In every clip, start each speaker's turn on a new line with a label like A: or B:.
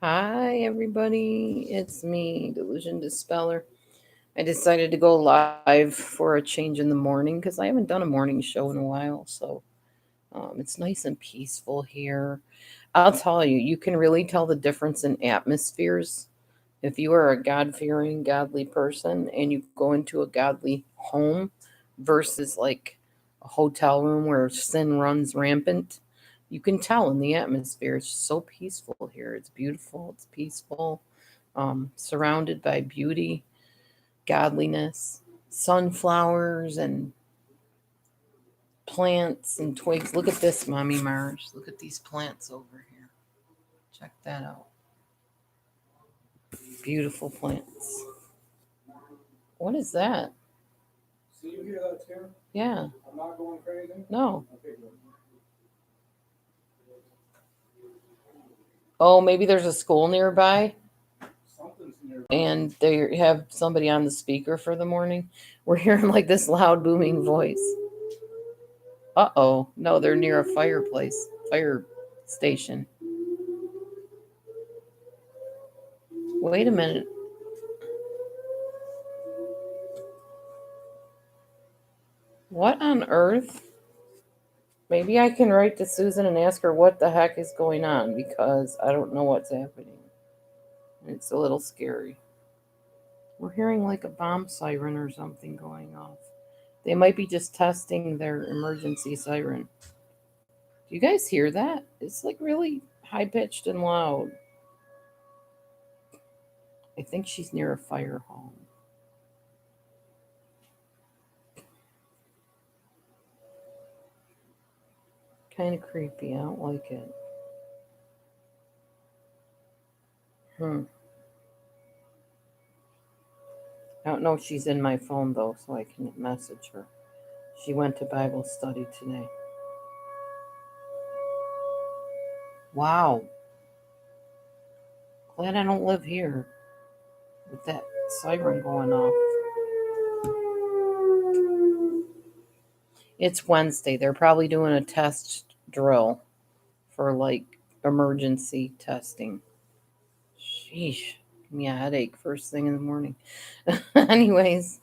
A: Hi, everybody. It's me, Delusion Dispeller. I decided to go live for a change in the morning because I haven't done a morning show in a while. So it's nice and peaceful here. I'll tell you, you can really tell the difference in atmospheres. If you are a God fearing, godly person and you go into a godly home versus like a hotel room where sin runs rampant, you can tell in the atmosphere. It's so peaceful here. It's beautiful, it's peaceful, surrounded by beauty, godliness, sunflowers, and plants and twigs. Look at this, Mommy Mars. Look at these plants over here. Check that out. Beautiful plants. What is that?
B: See, you hear that too?
A: Yeah.
B: I'm not going crazy?
A: No.
B: Okay, good.
A: Oh, maybe there's a school nearby
B: Something's near.
A: and they have somebody on the speaker for the morning. We're hearing like this loud booming voice. Uh-oh. No, they're near a fireplace, fire station. Wait a minute. What on earth? Maybe I can write to Susan and ask her what the heck is going on because I don't know what's happening. It's a little scary. We're hearing like a bomb siren or something going off. They might be just testing their emergency siren. Do you guys hear that? It's like really high pitched and loud. I think she's near a fire hall. Kind of creepy. I don't like it. Hmm. I don't know if she's in my phone though, so I can message her. She went to Bible study today. Wow. Glad I don't live here with that siren going off. It's Wednesday. They're probably doing a test drill for like emergency testing. Sheesh. Give me a headache first thing in the morning. Anyways,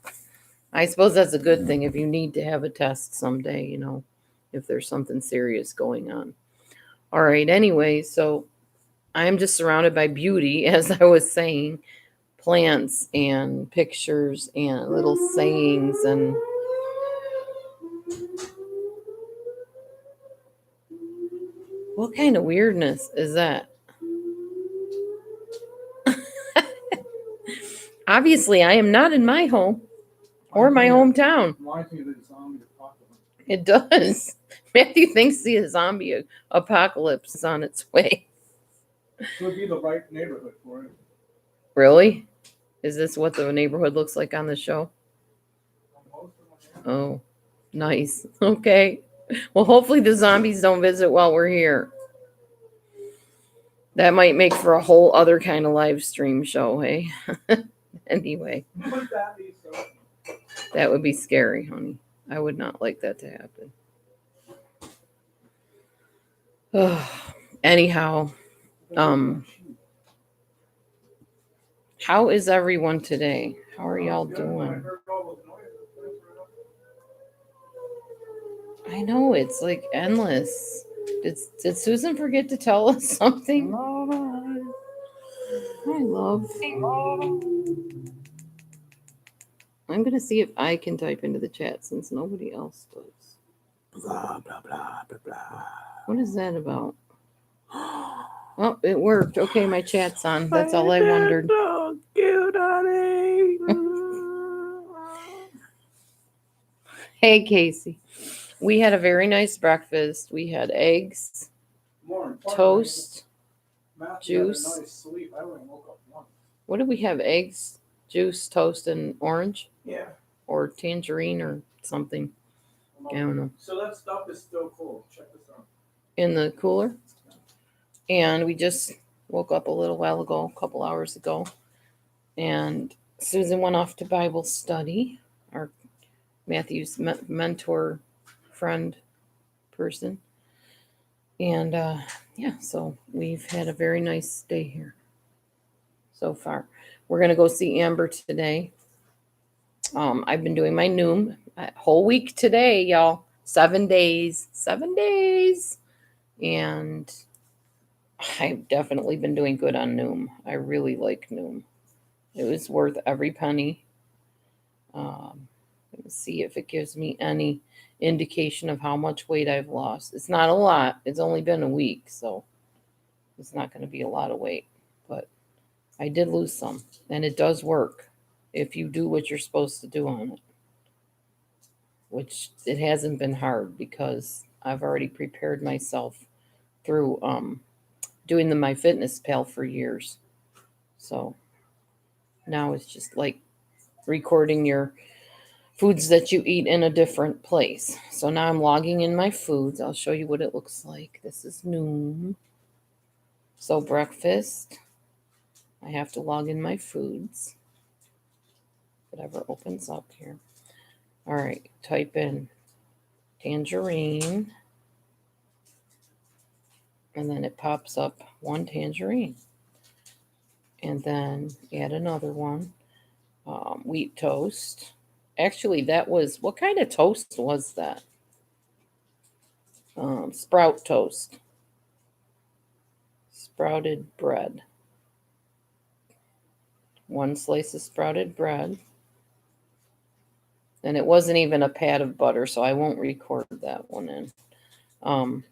A: I suppose that's a good thing if you need to have a test someday, if there's something serious going on. All right, anyway, so I'm just surrounded by beauty, as I was saying, plants and pictures and little sayings and what kind of weirdness is that? Obviously, I am not in my home or my hometown.
B: Reminds me of the zombie apocalypse.
A: It does. Matthew thinks the zombie apocalypse is on its way.
B: It would be the right neighborhood for it.
A: Really? Is this what the neighborhood looks like on the show? Oh, nice. Okay. Well, hopefully the zombies don't visit while we're here. That might make for a whole other kind of live stream show, hey? Anyway,
B: Would that be so?
A: that would be scary, honey. I would not like that to happen. Anyhow, um, how is everyone today? How are y'all doing? I know it's like endless. Did Susan forget to tell us something? Hi, love. I'm gonna see if I can type into the chat since nobody else does.
B: Blah blah blah blah blah.
A: What is that about? Oh, it worked. Okay, my chat's on. That's all I wondered.
B: So cute, honey.
A: Hey, Casey. We had a very nice breakfast. We had eggs, toast, juice.
B: Nice sleep. I only woke up once.
A: What did we have? Eggs, juice, toast, and orange?
B: Yeah.
A: Or tangerine or something. I don't know.
B: So that stuff is still cool. Check this out.
A: In the cooler. And we just woke up a little while ago, a couple hours ago. And Susan went off to Bible study. Our Matthew's mentor, friend, person. And yeah, so we've had a very nice day here. so far. We're going to go see Amber today. I've been doing my Noom whole week today, y'all. 7 days. 7 days. And I've definitely been doing good on Noom. I really like Noom. It was worth every penny. Let me see if it gives me any indication of how much weight I've lost. It's not a lot. It's only been a week, so it's not going to be a lot of weight. But I did lose some, and it does work if you do what you're supposed to do on it, which it hasn't been hard because I've already prepared myself through doing the MyFitnessPal for years. So now it's just like recording your foods that you eat in a different place. So now I'm logging in my foods. I'll show you what it looks like. This is Noom. So breakfast, I have to log in my foods. Whatever opens up here. All right, type in tangerine. And then it pops up one tangerine. And then add another one. Wheat toast. Actually, that was, what kind of toast was that? Sprout toast. Sprouted bread. One slice of sprouted bread. And it wasn't even a pat of butter, so I won't record that one in.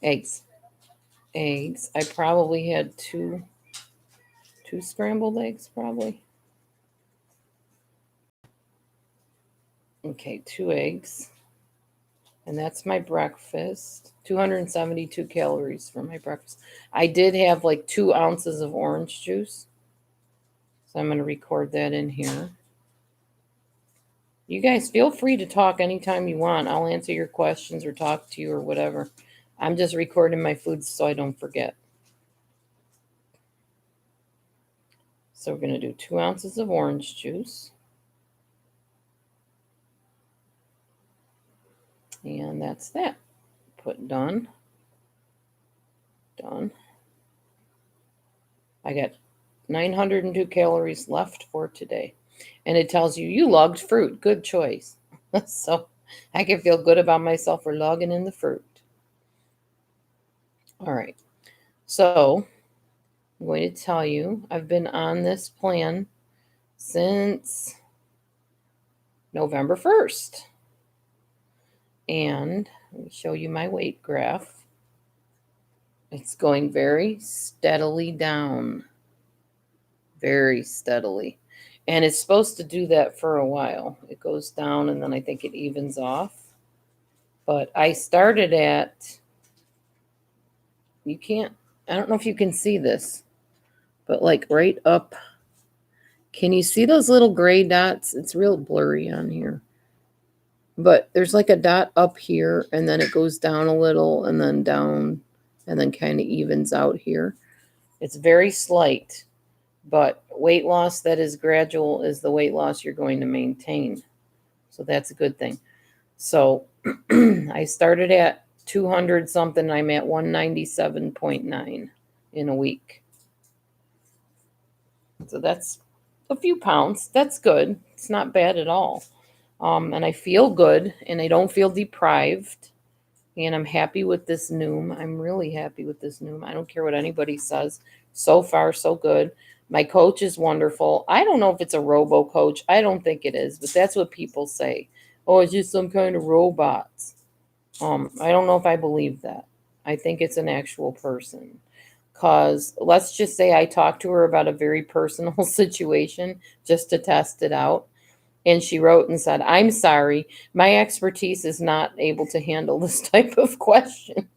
A: Eggs. Eggs. I probably had two scrambled eggs, probably. Okay, 2 eggs. And that's my breakfast. 272 calories for my breakfast. I did have like 2 ounces of orange juice. So I'm going to record that in here. You guys feel free to talk anytime you want. I'll answer your questions or talk to you or whatever. I'm just recording my foods so I don't forget. So we're going to do 2 ounces of orange juice. And that's that. Put done. Done. I got 902 calories left for today. And it tells you logged fruit. Good choice. So I can feel good about myself for logging in the fruit. All right. So I'm going to tell you, I've been on this plan since November 1st. And let me show you my weight graph. It's going very steadily down. Very steadily. And it's supposed to do that for a while. It goes down and then I think it evens off. But I started at, I don't know if you can see this, but like right up. Can you see those little gray dots? It's real blurry on here. But there's like a dot up here, and then it goes down a little, and then down, and then kind of evens out here. It's very slight, but weight loss that is gradual is the weight loss you're going to maintain. So that's a good thing. So I started at 200 something. I'm at 197.9 in a week. So that's a few pounds. That's good. It's not bad at all. And I feel good, and I don't feel deprived. And I'm happy with this Noom. I'm really happy with this Noom. I don't care what anybody says. So far, so good. My coach is wonderful. I don't know if it's a robo coach. I don't think it is, but that's what people say. Oh, it's just some kind of robot. I don't know if I believe that. I think it's an actual person. Because let's just say I talked to her about a very personal situation just to test it out. And she wrote and said, I'm sorry, my expertise is not able to handle this type of question.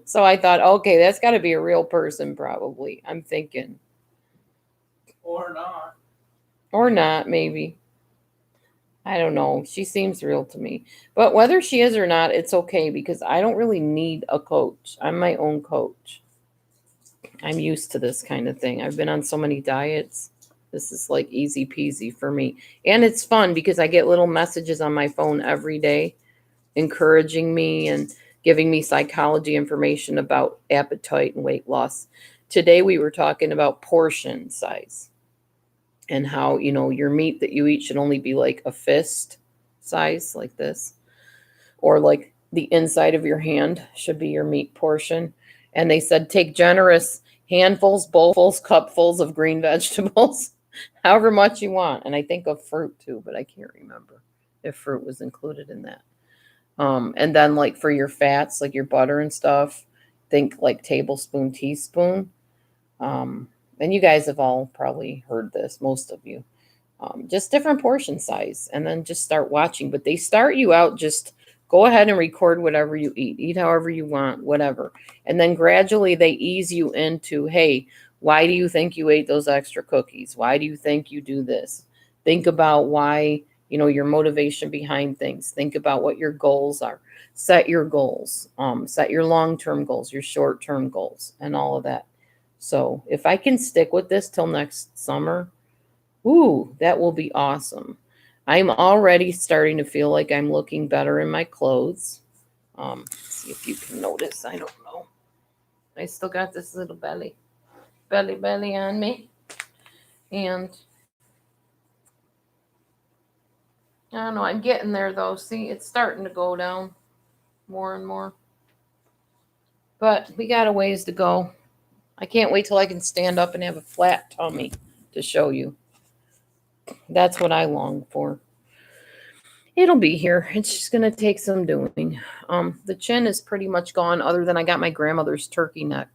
A: So I thought, okay, that's got to be a real person probably. I'm thinking.
B: Or not.
A: Or not, maybe. I don't know. She seems real to me. But whether she is or not, it's okay because I don't really need a coach. I'm my own coach. I'm used to this kind of thing. I've been on so many diets. This is like easy peasy for me. And it's fun because I get little messages on my phone every day encouraging me and giving me psychology information about appetite and weight loss. Today we were talking about portion size and how, your meat that you eat should only be like a fist size, like this, or like the inside of your hand should be your meat portion. And they said take generous handfuls, bowlfuls, cupfuls of green vegetables, however much you want. And I think of fruit too, but I can't remember if fruit was included in that. And then like for your fats, like your butter and stuff, think like tablespoon, teaspoon. And you guys have all probably heard this, most of you. Just different portion size, and then just start watching. But they start you out just go ahead and record whatever you eat however you want, whatever. And then gradually they ease you into, hey, why do you think you ate those extra cookies? Why do you think you do this? Think about why, your motivation behind things. Think about what your goals are. Set your goals, set your long-term goals, your short-term goals, and all of that. So if I can stick with this till next summer, ooh, that will be awesome. I'm already starting to feel like I'm looking better in my clothes. See if you can notice. I don't know. I still got this little belly on me. And I don't know. I'm getting there though. See, it's starting to go down more and more. But we got a ways to go. I can't wait till I can stand up and have a flat tummy to show you. That's what I long for. It'll be here. It's just gonna take some doing. The chin is pretty much gone, other than I got my grandmother's turkey neck,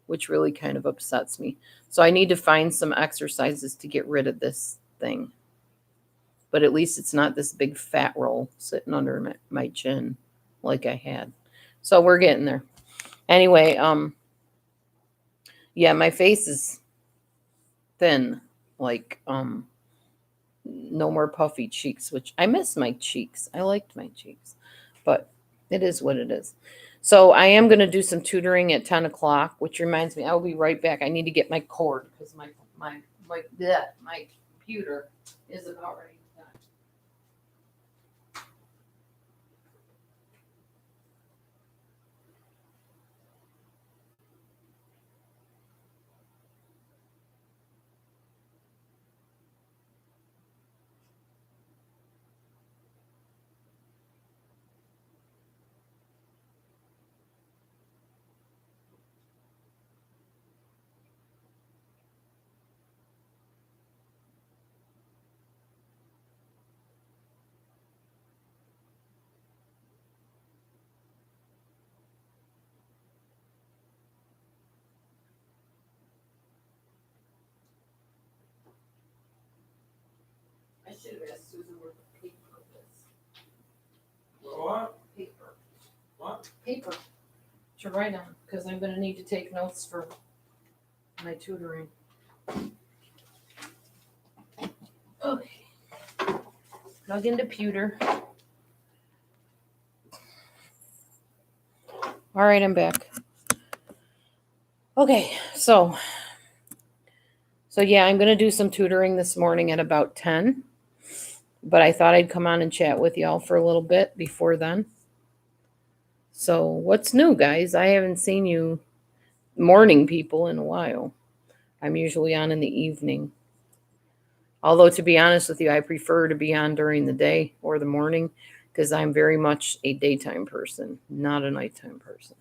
A: which really kind of upsets me. So I need to find some exercises to get rid of this thing. But at least it's not this big fat roll sitting under my chin like I had. So we're getting there. Anyway, yeah, my face is thin, like no more puffy cheeks, which I miss my cheeks. I liked my cheeks, but it is what it is. So I am going to do some tutoring at 10 o'clock, which reminds me, I'll be right back. I need to get my cord because my computer is about ready to die. I should have asked Susan where the paper is.
B: What?
A: Paper.
B: What?
A: Paper to write on, because I'm going to need to take notes for my tutoring. Okay. Plug into pewter. All right, I'm back. Okay, so yeah, I'm going to do some tutoring this morning at about 10. But I thought I'd come on and chat with y'all for a little bit before then. So, what's new, guys? I haven't seen you morning people in a while. I'm usually on in the evening. Although, to be honest with you, I prefer to be on during the day or the morning because I'm very much a daytime person, not a nighttime person.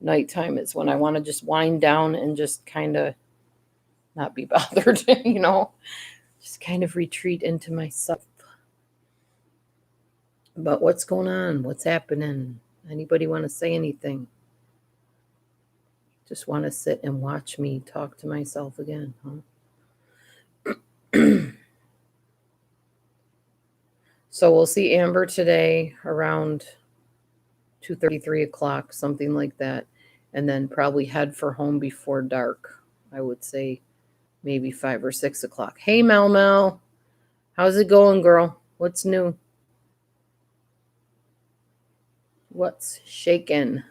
A: Nighttime is when I want to just wind down and just kind of not be bothered, just kind of retreat into myself. But what's going on? What's happening? Anybody want to say anything? Just want to sit and watch me talk to myself again, huh? So we'll see Amber today around 2:30, 3 o'clock, something like that. And then probably head for home before dark. I would say maybe 5 or 6 o'clock. Hey, Mel. How's it going, girl? What's new? What's shaking?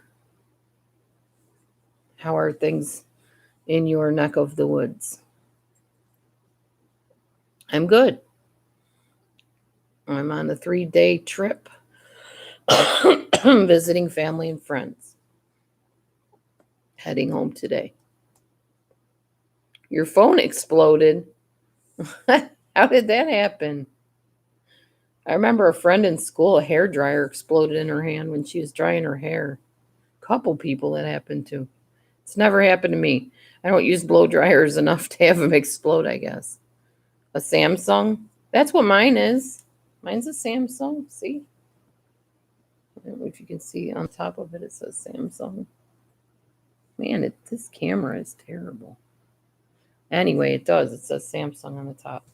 A: How are things in your neck of the woods? I'm good. I'm on a 3-day trip Visiting family and friends. Heading home today. Your phone exploded. How did that happen? I remember a friend in school, a hair dryer exploded in her hand when she was drying her hair. Couple people that happened to. It's never happened to me. I don't use blow dryers enough to have them explode, I guess. A Samsung? That's what mine is. Mine's a Samsung. See? I don't know if you can see on top of it, it says Samsung. Man, this camera is terrible. Anyway, it does. It says Samsung on the top.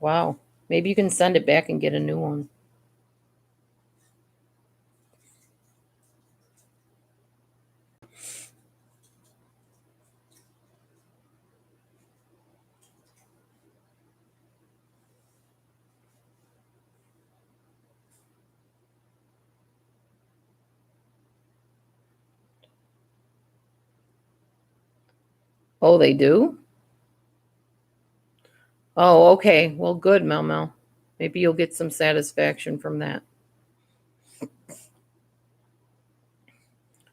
A: Wow. Maybe you can send it back and get a new one. Oh, they do? Oh, okay. Well, good, Mel Mel. Maybe you'll get some satisfaction from that.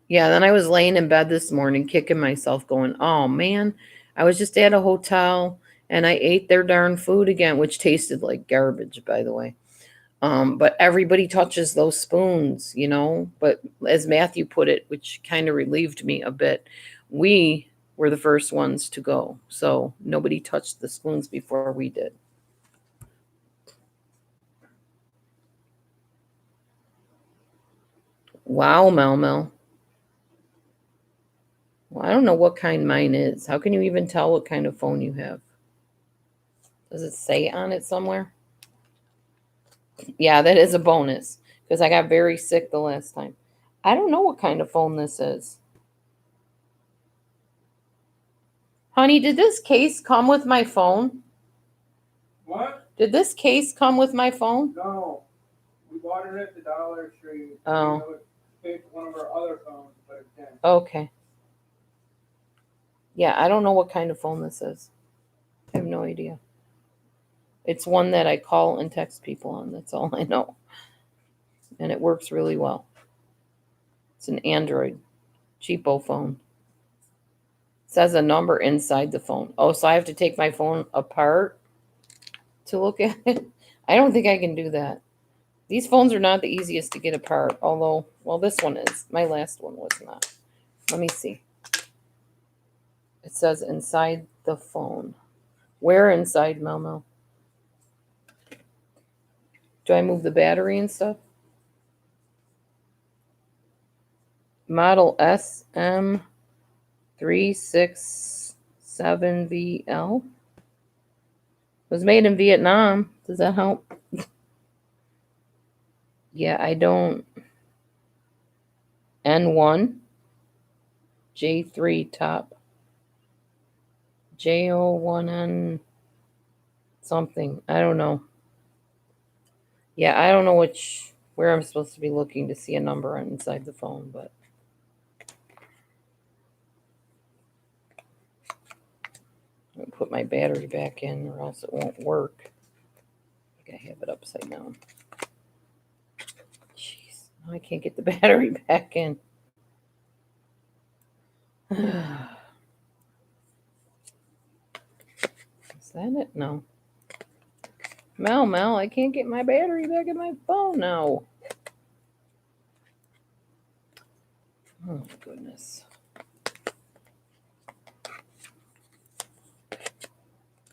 A: Yeah, then I was laying in bed this morning, kicking myself, going, oh man, I was just at a hotel and I ate their darn food again, which tasted like garbage, by the way. But everybody touches those spoons, you know. But as Matthew put it, which kind of relieved me a bit, we were the first ones to go. So nobody touched the spoons before we did. Wow, Mel Mel. Well, I don't know what kind mine is. How can you even tell what kind of phone you have? Does it say on it somewhere? Yeah, that is a bonus because I got very sick the last time. I don't know what kind of phone this is. Honey, did this case come with my phone?
B: What?
A: Did this case come with my phone?
B: No. We bought it at the Dollar Tree.
A: Oh.
B: It would fit one of our other phones, but it didn't.
A: Okay. Yeah, I don't know what kind of phone this is. I have no idea. It's one that I call and text people on. That's all I know. And it works really well. It's an Android cheapo phone. It says a number inside the phone. Oh, so I have to take my phone apart to look at it? I don't think I can do that. These phones are not the easiest to get apart, although, well, this one is. My last one was not. Let me see. It says inside the phone. Where inside, Mel Mel? Do I move the battery and stuff? Model SM367VL. Was made in Vietnam. Does that help? Yeah, I don't. N1. J3 top. J01N something. I don't know. Yeah, I don't know where I'm supposed to be looking to see a number inside the phone, but I'll put my battery back in or else it won't work. I gotta have it upside down. Jeez, now I can't get the battery back in. Is that it? No. Mel, I can't get my battery back in my phone now. Oh my goodness.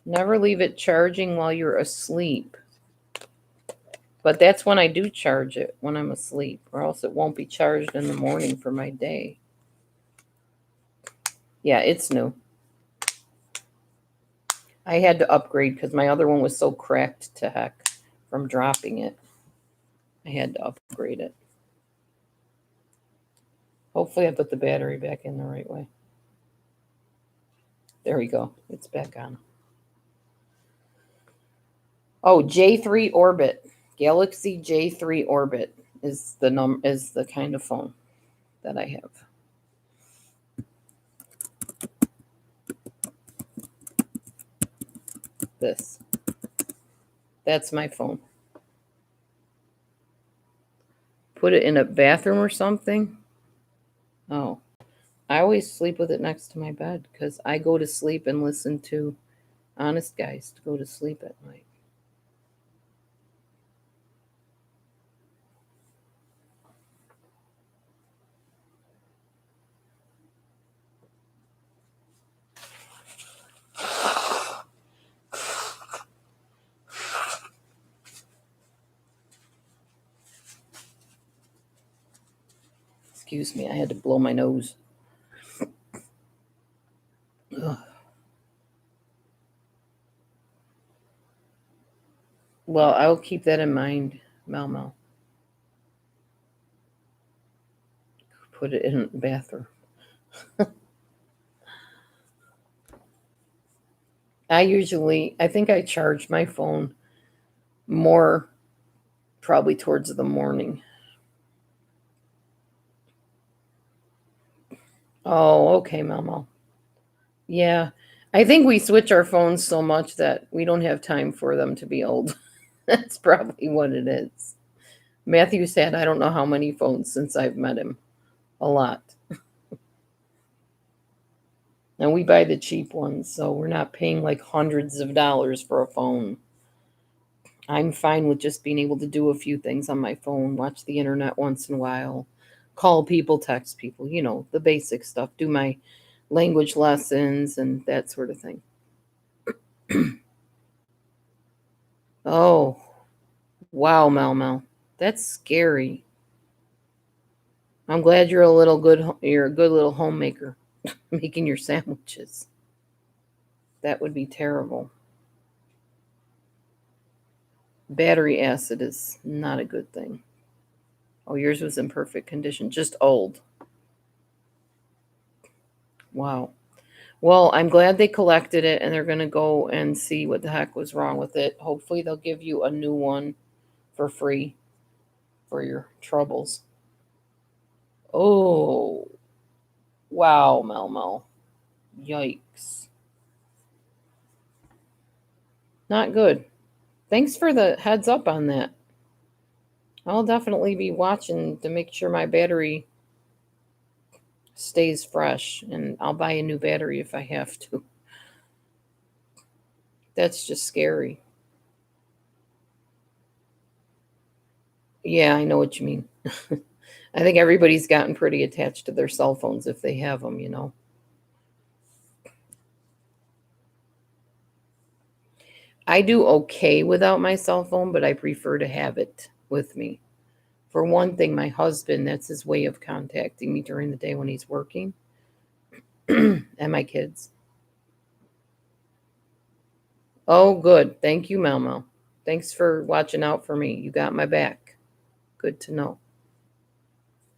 A: Never leave it charging while you're asleep. But that's when I do charge it, when I'm asleep, or else it won't be charged in the morning for my day. Yeah, it's new. I had to upgrade because my other one was so cracked to heck from dropping it. I had to upgrade it. Hopefully I put the battery back in the right way. There we go. It's back on. Oh, J3 Orbit. Galaxy J3 Orbit is the kind of phone that I have. This. That's my phone. Put it in a bathroom or something? Oh, I always sleep with it next to my bed because I go to sleep and listen to Honest Guys to go to sleep at night. Excuse me, I had to blow my nose. Ugh. Well, I'll keep that in mind, Mel Mel. Put it in the bathroom. I think I charge my phone more probably towards the morning. Oh, okay, Mel Mel. Yeah. I think we switch our phones so much that we don't have time for them to be old. That's probably what it is. Matthew's had I don't know how many phones since I've met him. A lot. And we buy the cheap ones, so we're not paying like hundreds of dollars for a phone. I'm fine with just being able to do a few things on my phone, watch the internet once in a while, call people, text people, the basic stuff, do my language lessons and that sort of thing. Oh, wow, Mel Mel. That's scary. I'm glad you're a good little homemaker making your sandwiches. That would be terrible. Battery acid is not a good thing. Oh, yours was in perfect condition, just old. Wow. Well, I'm glad they collected it and they're going to go and see what the heck was wrong with it. Hopefully, they'll give you a new one for free for your troubles. Oh, wow, Mel Mel. Yikes. Not good. Thanks for the heads up on that. I'll definitely be watching to make sure my battery stays fresh and I'll buy a new battery if I have to. That's just scary. Yeah, I know what you mean. I think everybody's gotten pretty attached to their cell phones if they have them. I do okay without my cell phone, but I prefer to have it with me. For one thing, my husband, that's his way of contacting me during the day when he's working, and my kids. Oh, good. Thank you, Mel. Thanks for watching out for me. You got my back. Good to know.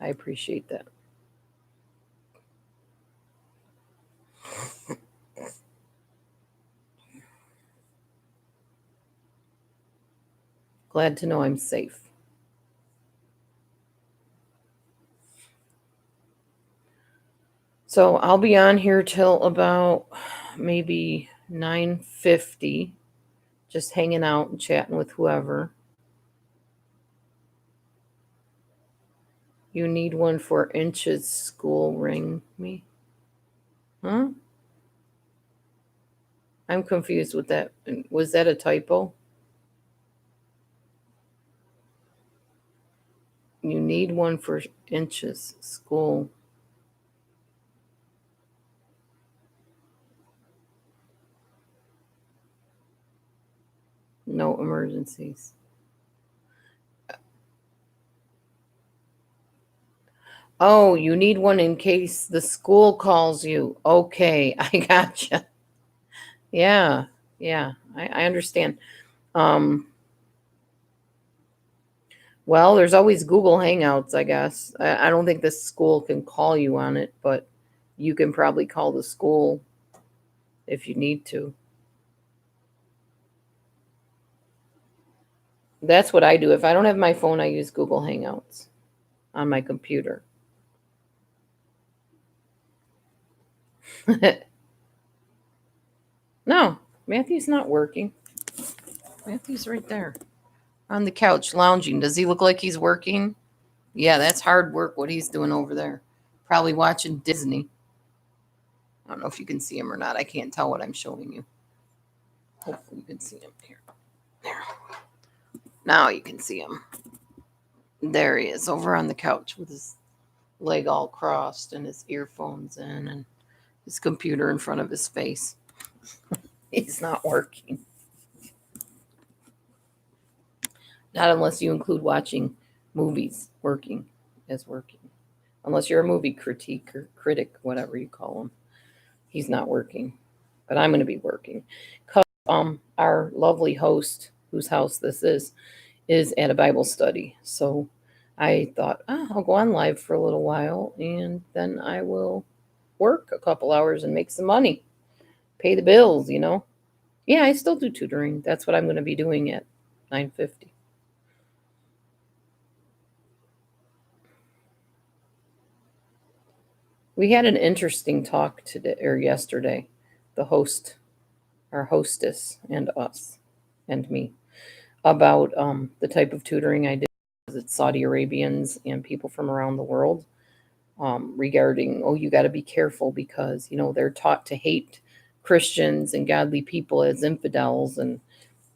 A: I appreciate that. Glad to know I'm safe. So I'll be on here till about maybe 9:50, just hanging out and chatting with whoever. You need one for inches school ring me? Huh? I'm confused with that. Was that a typo? You need one for inches school. No emergencies. Oh, you need one in case the school calls you. Okay, I gotcha. Yeah, yeah, I understand. Um, well, there's always Google Hangouts, I guess. I don't think the school can call you on it, but you can probably call the school if you need to. That's what I do. If I don't have my phone, I use Google Hangouts on my computer. No, Matthew's not working. Matthew's right there on the couch lounging. Does he look like he's working? Yeah, that's hard work what he's doing over there. Probably watching Disney. I don't know if you can see him or not. I can't tell what I'm showing you. Hopefully you can see him here. There. Now you can see him. There he is over on the couch with his leg all crossed and his earphones in and his computer in front of his face. He's not working. Not unless you include watching movies working as working. Unless you're a movie critique or critic, whatever you call them. He's not working. But I'm going to be working. Because our lovely host, whose house this is at a Bible study. So I thought, I'll go on live for a little while and then I will work a couple hours and make some money. Pay the bills. Yeah, I still do tutoring. That's what I'm going to be doing at 9:50. We had an interesting talk today or yesterday. The host, our hostess, and us, and me, about the type of tutoring I did. It's Saudi Arabians and people from around the world, regarding, oh, you got to be careful because they're taught to hate Christians and godly people as infidels, and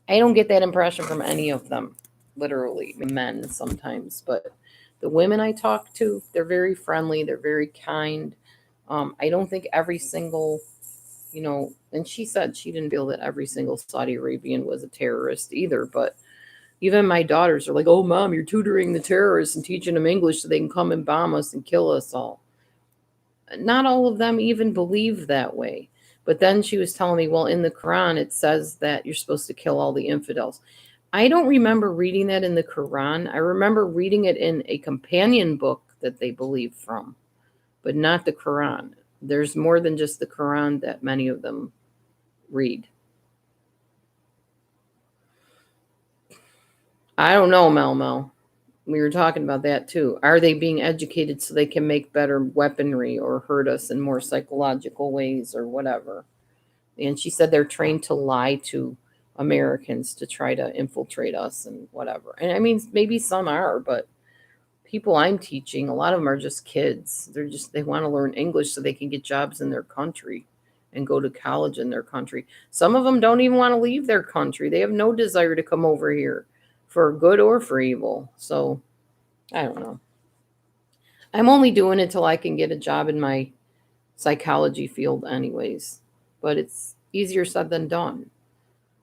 A: I don't get that impression from any of them. Literally, men sometimes, but the women I talk to, they're very friendly. They're very kind. I don't think every single. And she said she didn't feel that every single Saudi Arabian was a terrorist either. But even my daughters are like, oh, mom, you're tutoring the terrorists and teaching them English so they can come and bomb us and kill us all. Not all of them even believe that way. But then she was telling me, well, in the Quran, it says that you're supposed to kill all the infidels. I don't remember reading that in the Quran. I remember reading it in a companion book that they believe from, but not the Quran. There's more than just the Quran that many of them read. I don't know, Mel Mel. We were talking about that too. Are they being educated so they can make better weaponry or hurt us in more psychological ways or whatever? And she said they're trained to lie to Americans to try to infiltrate us and whatever. And I mean, maybe some are, but people I'm teaching, a lot of them are just kids. They want to learn English so they can get jobs in their country and go to college in their country. Some of them don't even want to leave their country. They have no desire to come over here for good or for evil. So I don't know. I'm only doing it till I can get a job in my psychology field, anyways. But it's easier said than done.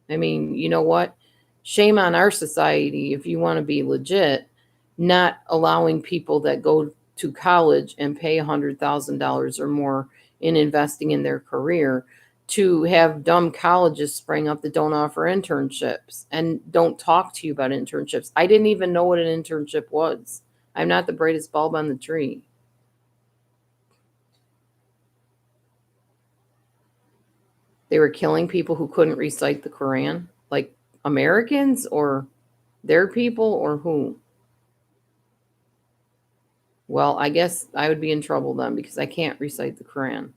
A: I mean, you know what? Shame on our society if you want to be legit, not allowing people that go to college and pay $100,000 or more in investing in their career to have dumb colleges spring up that don't offer internships and don't talk to you about internships. I didn't even know what an internship was. I'm not the brightest bulb on the tree. They were killing people who couldn't recite the Quran, like Americans or their people or who? Well, I guess I would be in trouble then because I can't recite the Quran.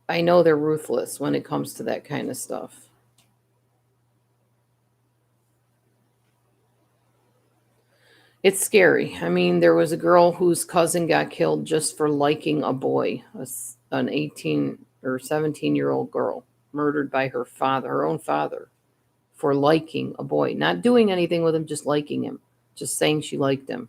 A: I know they're ruthless when it comes to that kind of stuff. It's scary. I mean, there was a girl whose cousin got killed just for liking a boy, an 18 or 17-year-old girl, murdered by her father, her own father, for liking a boy, not doing anything with him, just liking him, just saying she liked him.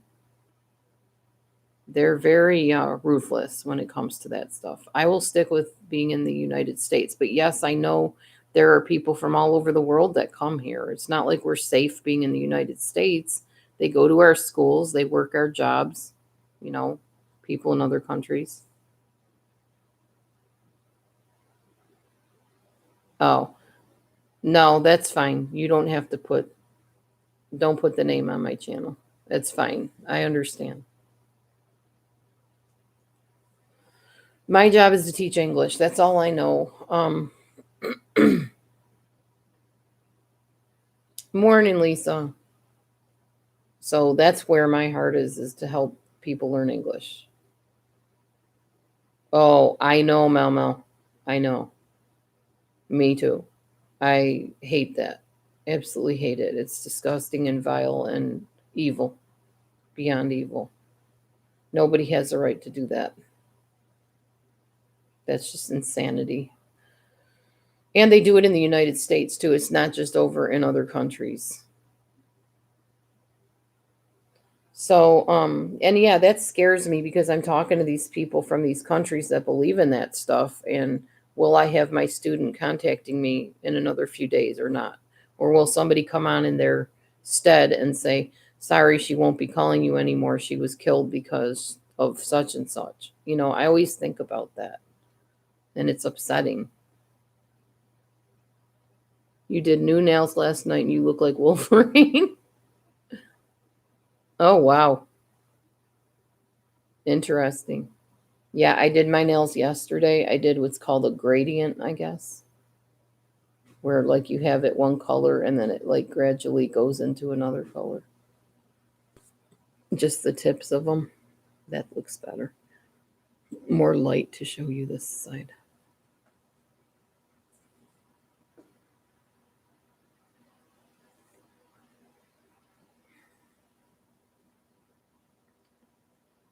A: They're very ruthless when it comes to that stuff. I will stick with being in the United States. But yes, I know there are people from all over the world that come here. It's not like we're safe being in the United States. They go to our schools, they work our jobs, you know, people in other countries. Oh, no, that's fine. You don't have to don't put the name on my channel. That's fine. I understand. My job is to teach English. That's all I know. Morning, Lisa. So that's where my heart is to help people learn English. Oh, I know, Mel Mel. I know. Me too. I hate that. Absolutely hate it. It's disgusting and vile and evil, beyond evil. Nobody has the right to do that. That's just insanity. And they do it in the United States too. It's not just over in other countries. So, and yeah, that scares me because I'm talking to these people from these countries that believe in that stuff. And will I have my student contacting me in another few days or not? Or will somebody come on in their stead and say, sorry, she won't be calling you anymore. She was killed because of such and such. I always think about that. And it's upsetting. You did new nails last night and you look like Wolverine. Oh, wow. Interesting. Yeah, I did my nails yesterday. I did what's called a gradient, I guess, where like you have it one color and then it like gradually goes into another color. Just the tips of them. That looks better. More light to show you this side.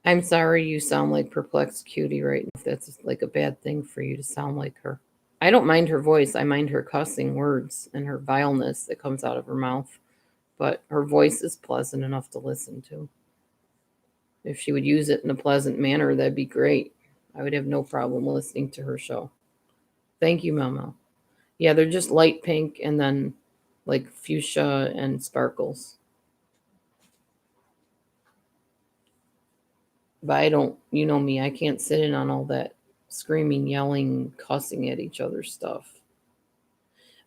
A: I'm sorry you sound like perplexed cutie right now. If that's like a bad thing for you to sound like her. I don't mind her voice. I mind her cussing words and her vileness that comes out of her mouth. But her voice is pleasant enough to listen to. If she would use it in a pleasant manner, that'd be great. I would have no problem listening to her show. Thank you, Mel Mel. Yeah, they're just light pink and then like fuchsia and sparkles. But I don't, you know me, I can't sit in on all that screaming, yelling, cussing at each other stuff.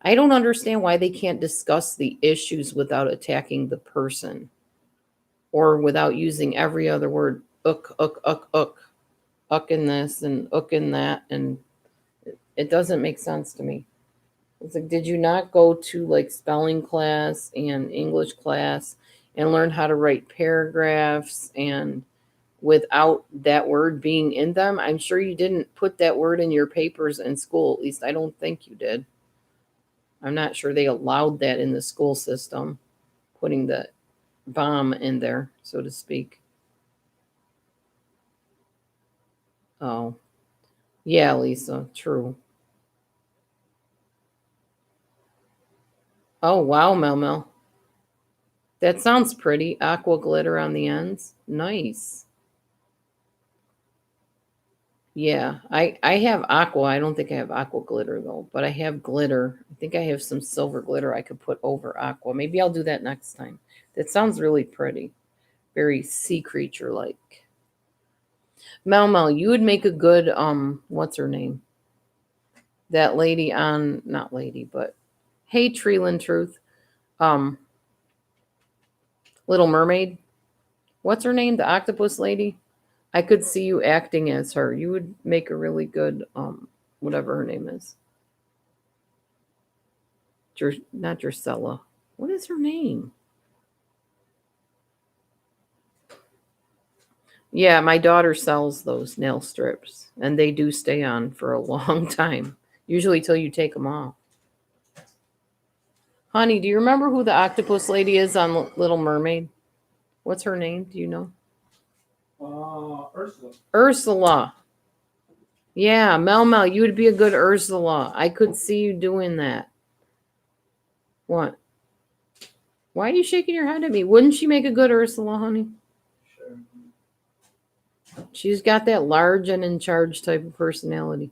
A: I don't understand why they can't discuss the issues without attacking the person or without using every other word, ook in this and ook in that. And it doesn't make sense to me. It's like, did you not go to like spelling class and English class and learn how to write paragraphs and without that word being in them? I'm sure you didn't put that word in your papers in school. At least I don't think you did. I'm not sure they allowed that in the school system, putting the bomb in there, so to speak. Oh, yeah, Lisa, true. Oh, wow, Mel Mel. That sounds pretty. Aqua glitter on the ends. Nice. Yeah, I have aqua. I don't think I have aqua glitter though, but I have glitter. I think I have some silver glitter I could put over aqua. Maybe I'll do that next time. That sounds really pretty. Very sea creature like. Mel Mel, you would make a good what's her name? That lady on not lady, but hey Treeland Truth. Um Little Mermaid. What's her name? The octopus lady? I could see you acting as her. You would make a really good whatever her name is. Not Drusilla. What is her name? Yeah, my daughter sells those nail strips, and they do stay on for a long time, usually till you take them off. Honey, do you remember who the octopus lady is on Little Mermaid? What's her name? Do you know?
B: Ursula.
A: Ursula. Yeah, Mel Mel, you would be a good Ursula. I could see you doing that. What? Why are you shaking your head at me? Wouldn't she make a good Ursula, honey?
B: Sure.
A: She's got that large and in charge type of personality.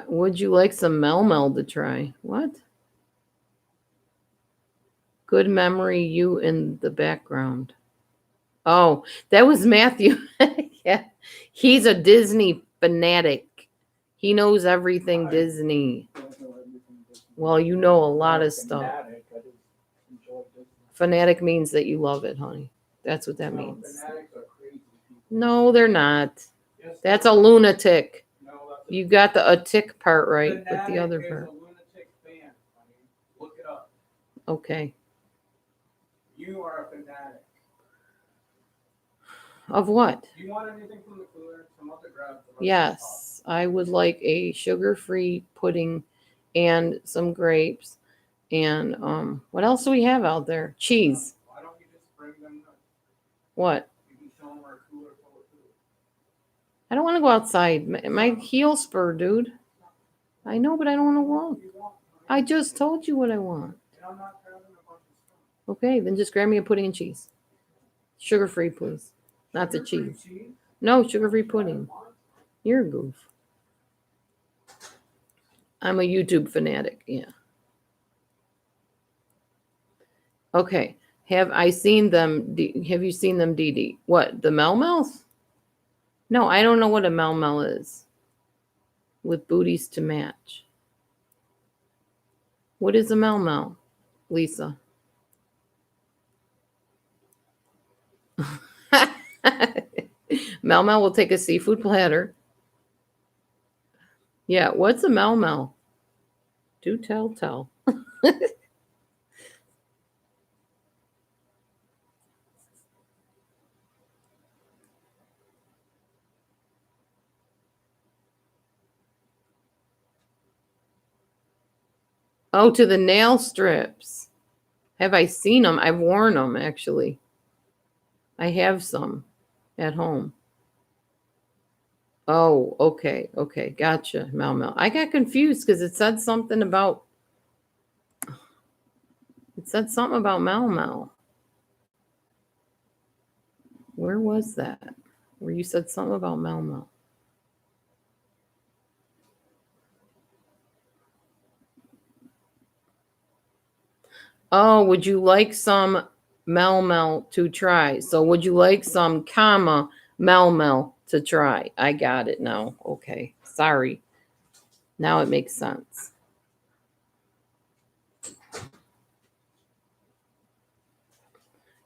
A: Would you like some Mel Mel to try? What? Good memory, you in the background. Oh, that was Matthew. Yeah. He's a Disney fanatic. He knows everything Disney. Well, you know a lot of stuff. Fanatic means that you love it, honey. That's what that means. No, they're not. That's a lunatic. You got the a tick part right, but the other part.
B: Look it up.
A: Okay.
B: You are a fanatic.
A: Of what?
B: Do you want anything from the cooler? Come up and grab the rest of the
A: Yes, I would like a sugar-free pudding and some grapes. And what else do we have out there? Cheese.
B: Why don't you just bring them?
A: What?
B: You can show them our cooler full of food.
A: I don't want to go outside. My heel spur, dude. I know, but I don't want to walk.
B: You want?
A: I just told you what I want.
B: And I'm not grabbing a bunch of stuff.
A: Okay, then just grab me a pudding and cheese. Sugar-free, please. Not the
B: Sugar-free
A: cheese.
B: cheese?
A: No, sugar-free pudding. You're a goof. I'm a YouTube fanatic. Yeah. Okay. Have I seen them? Have you seen them, Dee Dee? What, the Melmels? No, I don't know what a Melmel is. With booties to match. What is a Melmel, Lisa? Melmel will take a seafood platter. Yeah, what's a Melmel? Do tell. Oh, to the nail strips. Have I seen them? I've worn them, actually. I have some at home. Oh, okay. Gotcha, Mel. I got confused because it said something about Mel. Where was that? Where you said something about Mel. Oh, would you like some Mel to try? So would you like some Mel to try? I got it now. Okay. Sorry. Now it makes sense.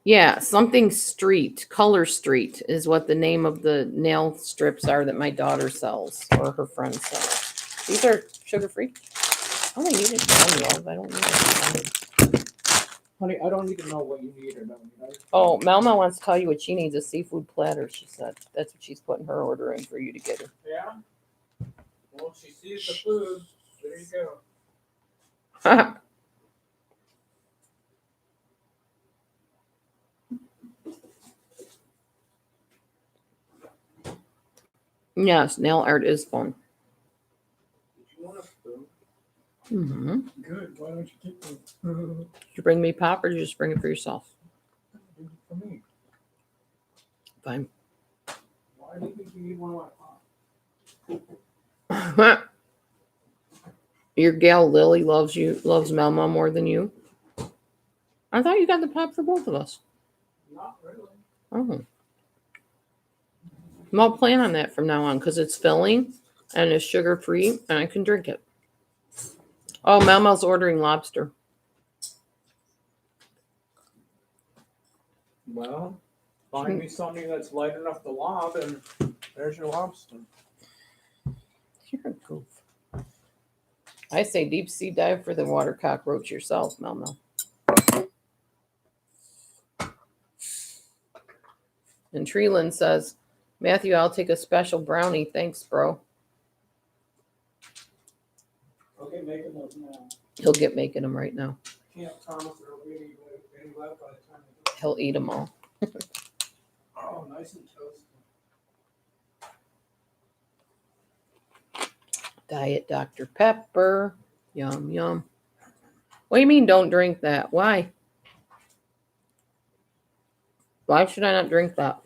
A: Yeah, something street, color street is what the name of the nail strips are that my daughter sells or her friend sells. These are sugar free. Oh, I need it. Love. I don't need it.
B: Honey, I don't need to know what you need or don't need.
A: Oh, Malma wants to tell you what she needs, a seafood platter, she said. That's what she's putting her order in for you to get her.
B: Yeah? Well, she sees the food. There you go.
A: Yes, nail art is fun.
B: Did you want a spoon?
A: Mm-hmm.
B: Good. Why don't you get me?
A: Did you bring me pop or did you just bring it for yourself?
B: For me.
A: Fine.
B: Why do you think you need one of my pop?
A: Your gal Lily loves Melma more than you. I thought you got the pop for both of us.
B: Not really.
A: Oh. I'll plan on that from now on because it's filling and it's sugar free and I can drink it. Oh, Melma's ordering lobster.
B: Well, find me something that's light enough to lob, and there's your lobster.
A: You're a goof. I say deep sea dive for the water cockroach yourself, Melma. And Treeland says, Matthew, I'll take a special brownie. Thanks, bro.
B: Okay, making those now.
A: He'll get making them right now.
B: Can't promise there'll be any left by the time I do.
A: He'll eat them all.
B: Oh, nice and toasty.
A: Diet Dr. Pepper. Yum, yum. What do you mean don't drink that? Why? Why should I not drink that?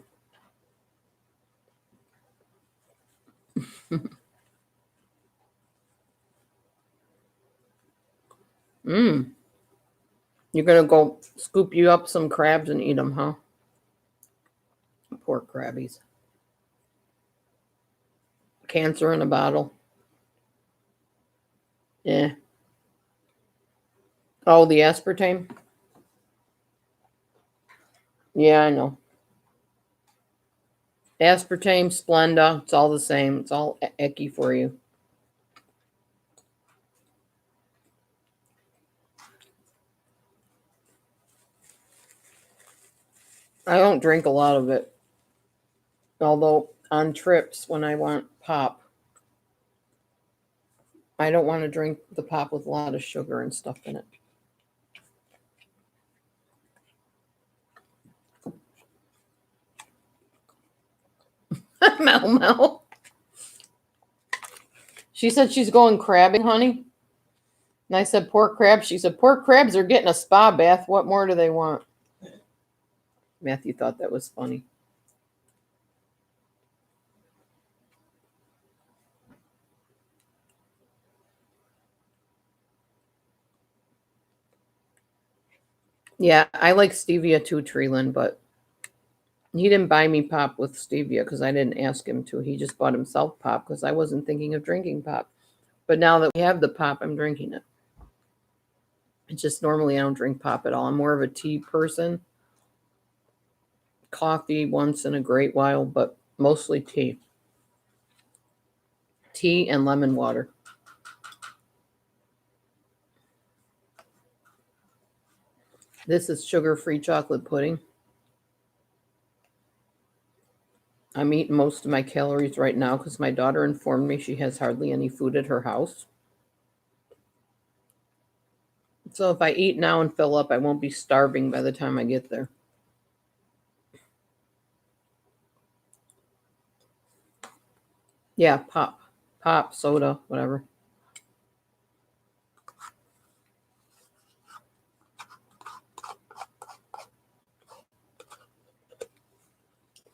A: You're going to go scoop you up some crabs and eat them, huh? Poor crabbies. Cancer in a bottle. Yeah. Oh, the aspartame? Yeah, I know. Aspartame, Splenda, it's all the same. It's all icky for you. I don't drink a lot of it. Although on trips when I want pop, I don't want to drink the pop with a lot of sugar and stuff in it. Mel Mel. She said she's going crabbing, honey. And I said, pork crabs. She said, pork crabs are getting a spa bath. What more do they want? Matthew thought that was funny. Yeah, I like stevia too, Treeland, but he didn't buy me pop with stevia because I didn't ask him to. He just bought himself pop because I wasn't thinking of drinking pop. But now that we have the pop, I'm drinking it. It's just normally I don't drink pop at all. I'm more of a tea person. Coffee once in a great while, but mostly tea. Tea and lemon water. This is sugar-free chocolate pudding. I'm eating most of my calories right now because my daughter informed me she has hardly any food at her house. So if I eat now and fill up, I won't be starving by the time I get there. Yeah, pop, soda, whatever.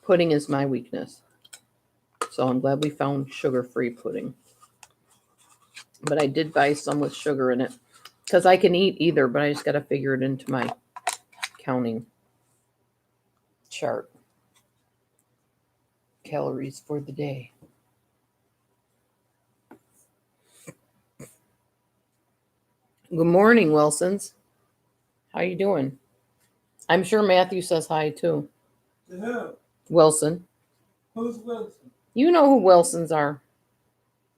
A: Pudding is my weakness. So I'm glad we found sugar-free pudding. But I did buy some with sugar in it because I can eat either, but I just got to figure it into my counting chart. Calories for the day. Good morning, Wilsons. How you doing? I'm sure Matthew says hi too.
B: To who?
A: Wilson.
B: Who's Wilson?
A: You know who Wilsons are.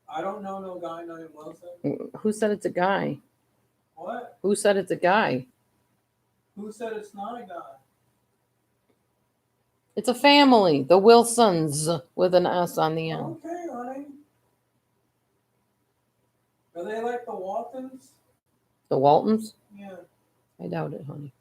B: I don't know no guy named Wilson.
A: Who said it's a guy?
B: What?
A: Who said it's a guy?
B: Who said it's not a guy?
A: It's a family. The Wilsons with an S on the end.
B: Okay, honey. Are they like the Waltons?
A: The Waltons?
B: Yeah.
A: I doubt it, honey.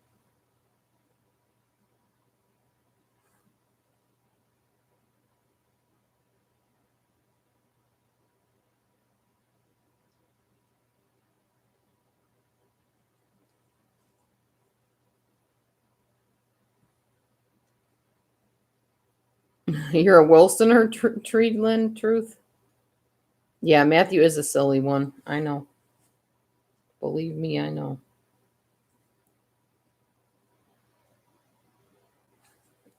A: You're a Wilson or Treedland, Truth? Yeah, Matthew is a silly one. I know. Believe me, I know.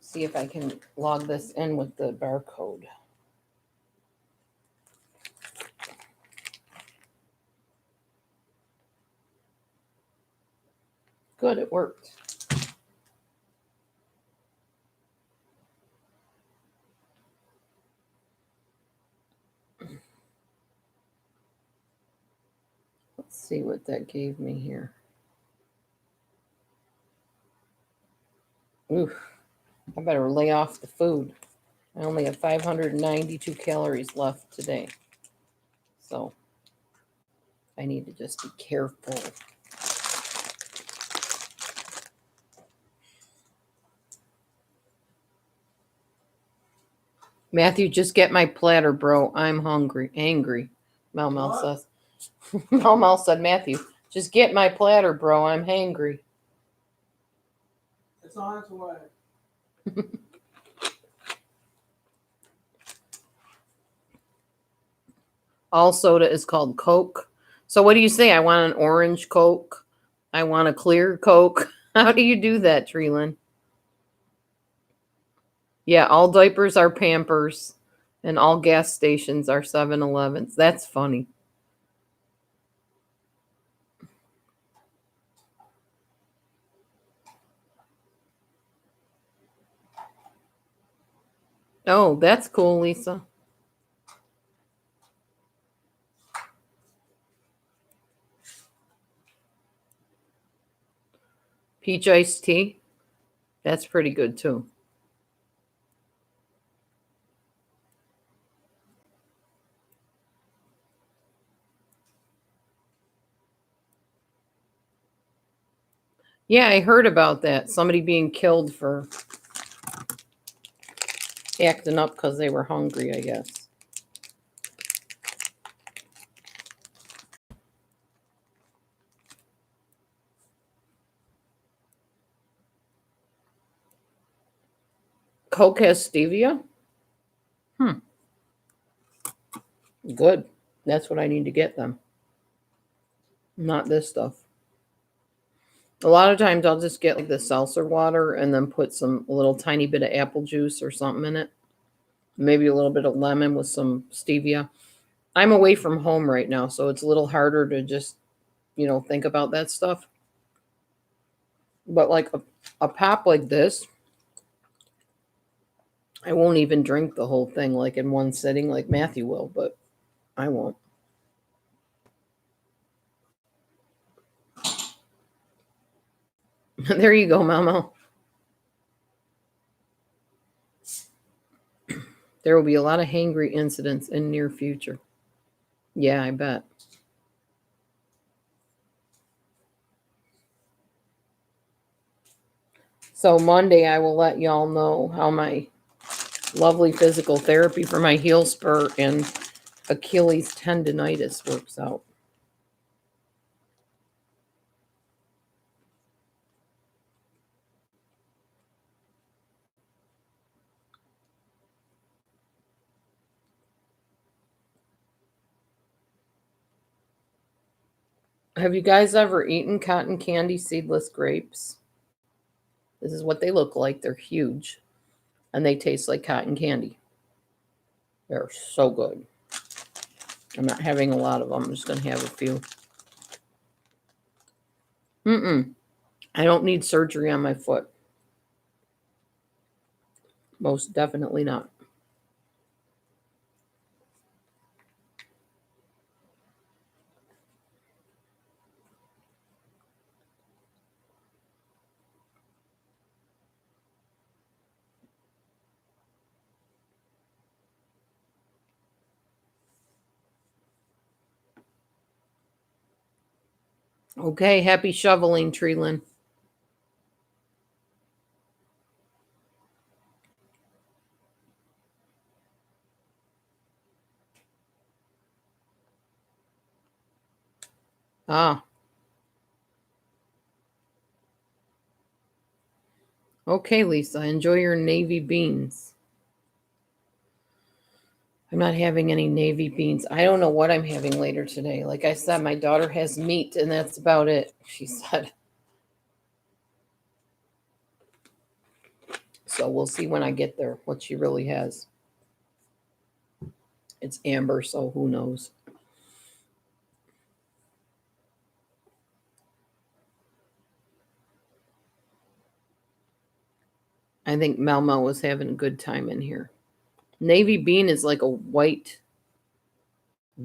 A: See if I can log this in with the barcode. Good, it worked. Let's see what that gave me here. Oof, I better lay off the food. I only have 592 calories left today. So I need to just be careful. Matthew, just get my platter, bro. I'm hungry. Angry. Mel
B: What?
A: says. Mel said, Matthew, just get my platter, bro. I'm hangry.
B: It's on its way.
A: All soda is called Coke. So what do you say? I want an orange Coke. I want a clear Coke. How do you do that, Treeland? Yeah, all diapers are Pampers, and all gas stations are 7-Elevens. That's funny. Oh, that's cool, Lisa. Peach iced tea. That's pretty good too. Yeah, I heard about that. Somebody being killed for acting up because they were hungry, I guess. Coke has stevia? Hmm, good. That's what I need to get them. Not this stuff. A lot of times I'll just get like the seltzer water and then put some a little tiny bit of apple juice or something in it. Maybe a little bit of lemon with some stevia. I'm away from home right now, so it's a little harder to just, think about that stuff. But like a pop like this, I won't even drink the whole thing like in one sitting like Matthew will, but I won't. There you go, Mama. There will be a lot of hangry incidents in near future. Yeah, I bet. So Monday I will let y'all know how my lovely physical therapy for my heel spur and Achilles tendonitis works out. Have you guys ever eaten cotton candy seedless grapes? This is what they look like. They're huge and they taste like cotton candy. They're so good. I'm not having a lot of them. I'm just going to have a few. Mm-mm. I don't need surgery on my foot. Most definitely not. Okay, happy shoveling, Treelin. Ah, okay, Lisa. Enjoy your navy beans. I'm not having any navy beans. I don't know what I'm having later today. Like I said, my daughter has meat, and that's about it, she said. So we'll see when I get there what she really has. It's Amber, so who knows? I think Melmo was having a good time in here. Navy bean is like a white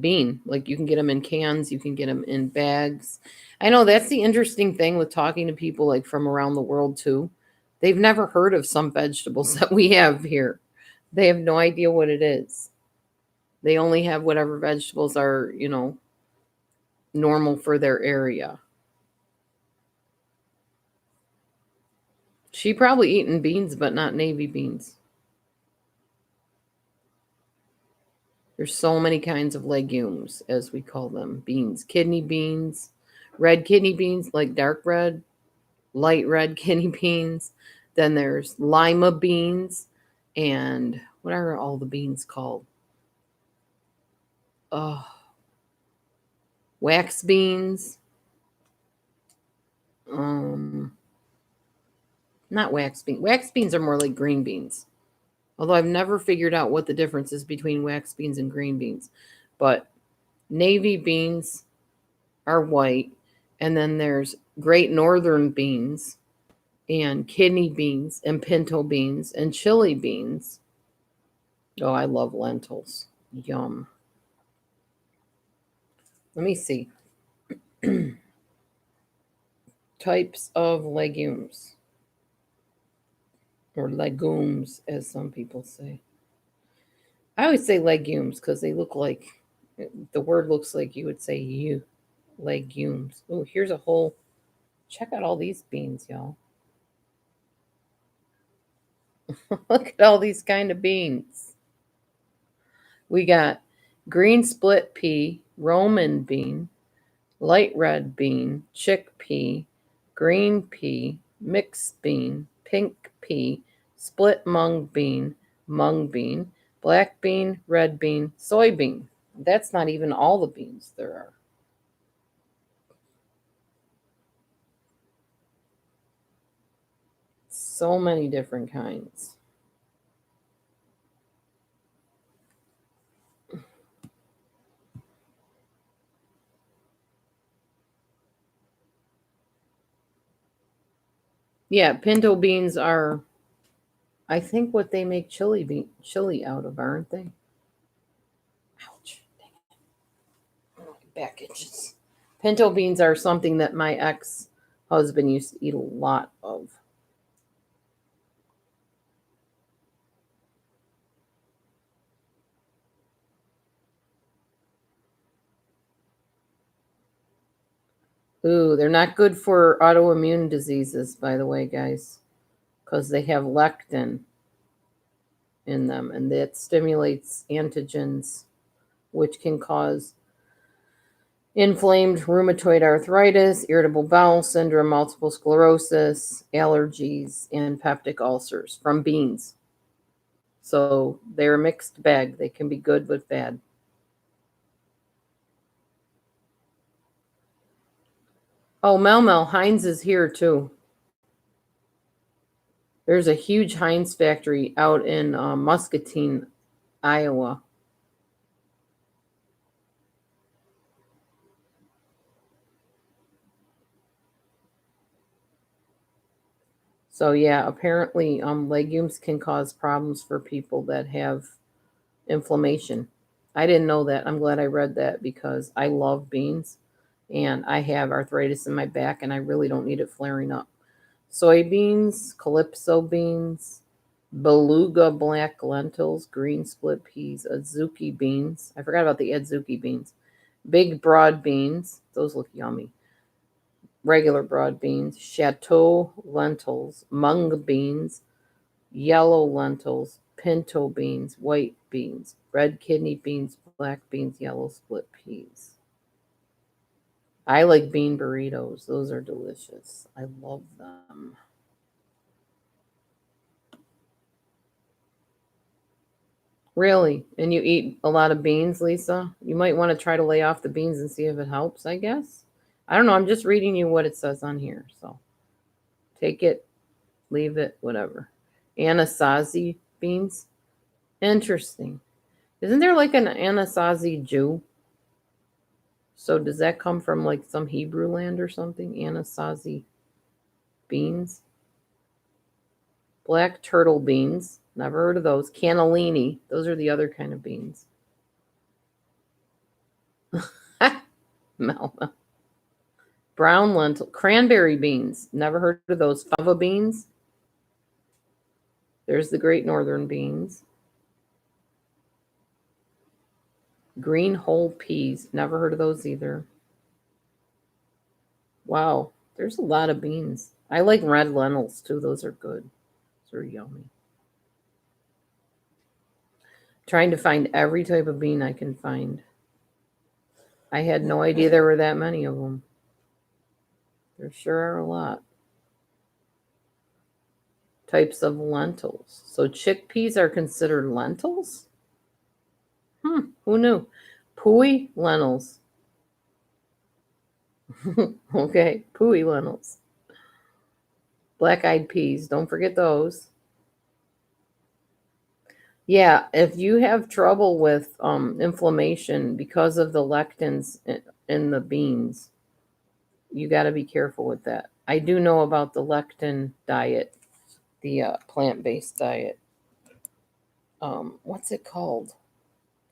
A: bean. Like you can get them in cans, you can get them in bags. I know that's the interesting thing with talking to people like from around the world too. They've never heard of some vegetables that we have here. They have no idea what it is. They only have whatever vegetables are, normal for their area. She probably eaten beans, but not navy beans. There's so many kinds of legumes, as we call them. Beans, kidney beans, red kidney beans, like dark red, light red kidney beans. Then there's lima beans, and what are all the beans called? Oh, wax beans. Um, Not wax beans. Wax beans are more like green beans. Although I've never figured out what the difference is between wax beans and green beans. But navy beans are white, and then there's great northern beans and kidney beans and pinto beans and chili beans. Oh, I love lentils. Yum. Let me see. Types of legumes, or legumes, as some people say. I always say legumes because they look like the word looks like you would say you legumes. Oh, here's a whole check out all these beans, y'all. Look at all these kind of beans. We got green split pea, Roman bean, light red bean, chickpea, green pea, mixed bean, pink pea, split mung bean, black bean, red bean, soybean. That's not even all the beans there are. So many different kinds. Yeah, pinto beans are, I think, what they make chili out of, aren't they? Ouch. Dang it. Oh, my back itches. Pinto beans are something that my ex husband used to eat a lot of. Ooh, they're not good for autoimmune diseases, by the way, guys, because they have lectin in them, and that stimulates antigens, which can cause inflamed rheumatoid arthritis, irritable bowel syndrome, multiple sclerosis, allergies, and peptic ulcers from beans. So they're a mixed bag. They can be good but bad. Oh, Mel Heinz is here too. There's a huge Heinz factory out in Muscatine, Iowa. So yeah, apparently legumes can cause problems for people that have inflammation. I didn't know that. I'm glad I read that because I love beans and I have arthritis in my back and I really don't need it flaring up. Soybeans, calypso beans, beluga black lentils, green split peas, azuki beans. I forgot about the azuki beans. Big broad beans. Those look yummy. Regular broad beans, chateau lentils, mung beans, yellow lentils, pinto beans, white beans, red kidney beans, black beans, yellow split peas. I like bean burritos. Those are delicious. I love them. Really? And you eat a lot of beans, Lisa? You might want to try to lay off the beans and see if it helps, I guess. I don't know. I'm just reading you what it says on here. So take it, leave it, whatever. Anasazi beans? Interesting. Isn't there like an Anasazi Jew? So does that come from like some Hebrew land or something? Anasazi beans? Black turtle beans. Never heard of those. Cannellini. Those are the other kind of beans. Melba. Brown lentil. Cranberry beans. Never heard of those. Fava beans. There's the Great Northern beans. Green whole peas. Never heard of those either. Wow. There's a lot of beans. I like red lentils too. Those are good. Those are yummy. Trying to find every type of bean I can find. I had no idea there were that many of them. There sure are a lot. Types of lentils. So chickpeas are considered lentils? Who knew? Pui lentils. Okay, pui lentils. Black eyed peas. Don't forget those. Yeah, if you have trouble with inflammation because of the lectins in the beans, you got to be careful with that. I do know about the lectin diet, the plant-based diet. What's it called?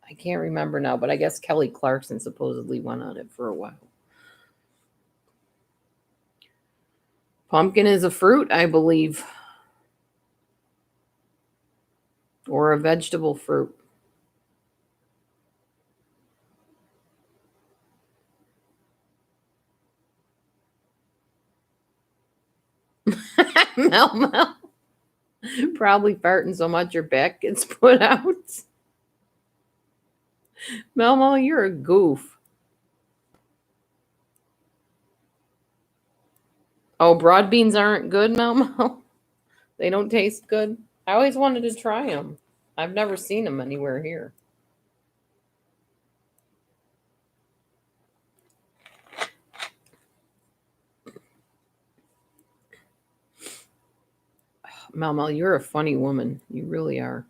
A: I can't remember now, but I guess Kelly Clarkson supposedly went on it for a while. Pumpkin is a fruit, I believe, or a vegetable fruit. Mel Mel. Probably farting so much your back gets put out. Mel Mel, you're a goof. Oh, broad beans aren't good, Mel Mel. They don't taste good. I always wanted to try them. I've never seen them anywhere here. Mel Mel, you're a funny woman. You really are.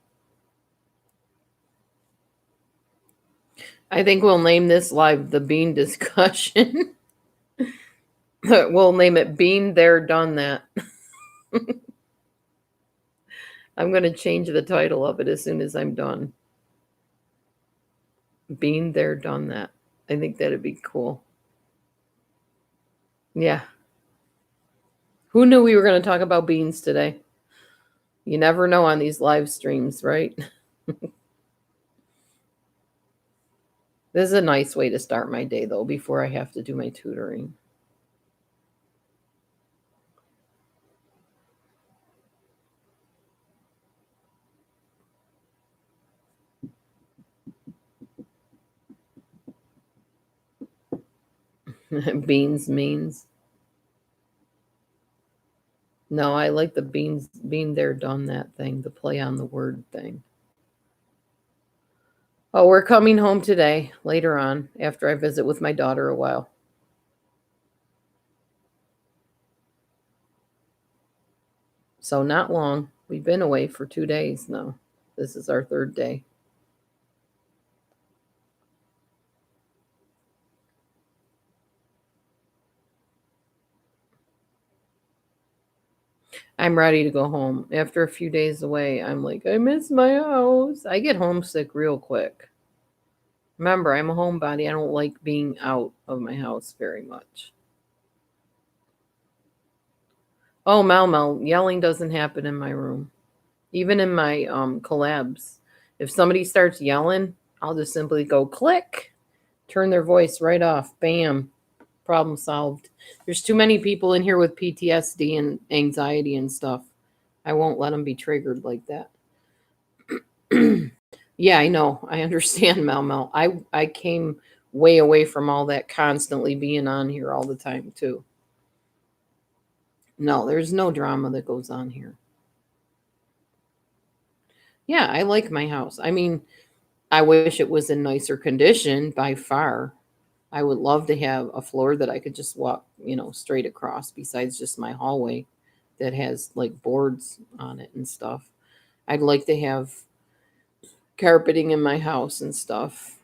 A: I think we'll name this live the bean discussion. We'll name it Bean There Done That. I'm going to change the title of it as soon as I'm done. Bean There Done That. I think that'd be cool. Yeah. Who knew we were going to talk about beans today? You never know on these live streams, right? This is a nice way to start my day, though, before I have to do my tutoring. Beans means. No, I like the beans being there, done that thing, the play on the word thing. Oh, we're coming home today, later on, after I visit with my daughter a while. So, not long. We've been away for 2 days now. This is our third day. I'm ready to go home. After a few days away, I'm like, I miss my house. I get homesick real quick. Remember, I'm a homebody. I don't like being out of my house very much. Oh, Mal Mal, yelling doesn't happen in my room. Even in my collabs. If somebody starts yelling, I'll just simply go click, turn their voice right off. Bam. Problem solved. There's too many people in here with PTSD and anxiety and stuff. I won't let them be triggered like that. Yeah, I know. I understand, Mel Mel. I came way away from all that constantly being on here all the time too. No, there's no drama that goes on here. Yeah, I like my house. I mean, I wish it was in nicer condition by far. I would love to have a floor that I could just walk, straight across besides just my hallway that has like boards on it and stuff. I'd like to have carpeting in my house and stuff.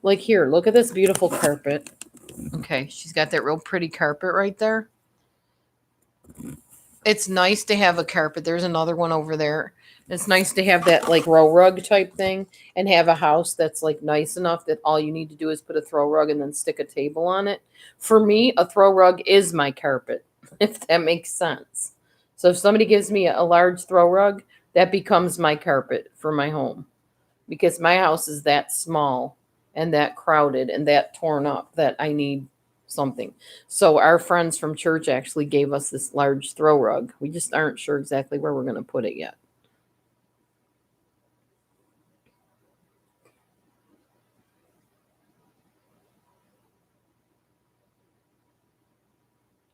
A: Like here, look at this beautiful carpet. Okay, she's got that real pretty carpet right there. It's nice to have a carpet. There's another one over there. It's nice to have that like row rug type thing and have a house that's like nice enough that all you need to do is put a throw rug and then stick a table on it. For me, a throw rug is my carpet, if that makes sense. So if somebody gives me a large throw rug, that becomes my carpet for my home because my house is that small and that crowded and that torn up that I need something. So our friends from church actually gave us this large throw rug. We just aren't sure exactly where we're going to put it yet.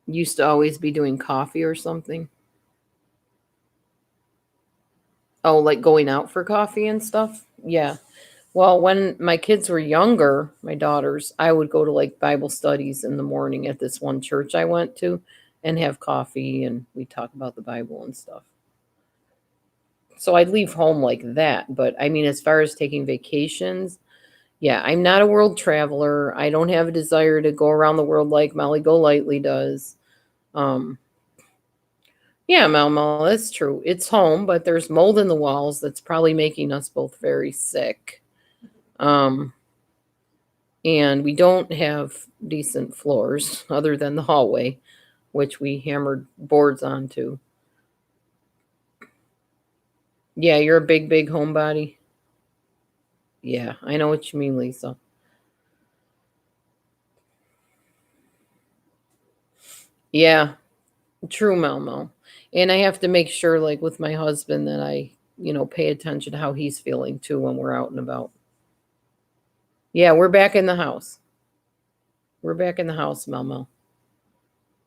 A: Used to always be doing coffee or something. Oh, like going out for coffee and stuff? Yeah. Well, when my kids were younger, my daughters, I would go to like Bible studies in the morning at this one church I went to and have coffee and we talk about the Bible and stuff. So I'd leave home like that. But I mean, as far as taking vacations, yeah, I'm not a world traveler. I don't have a desire to go around the world like Molly Golightly does. Um, yeah, Mel Mel, that's true. It's home, but there's mold in the walls that's probably making us both very sick. Um, and we don't have decent floors other than the hallway, which we hammered boards onto. Yeah, you're a big, big homebody. Yeah, I know what you mean, Lisa. Yeah, True, Melmo. And I have to make sure, like with my husband, that I, pay attention to how he's feeling too when we're out and about. Yeah, we're back in the house. We're back in the house, Melmo.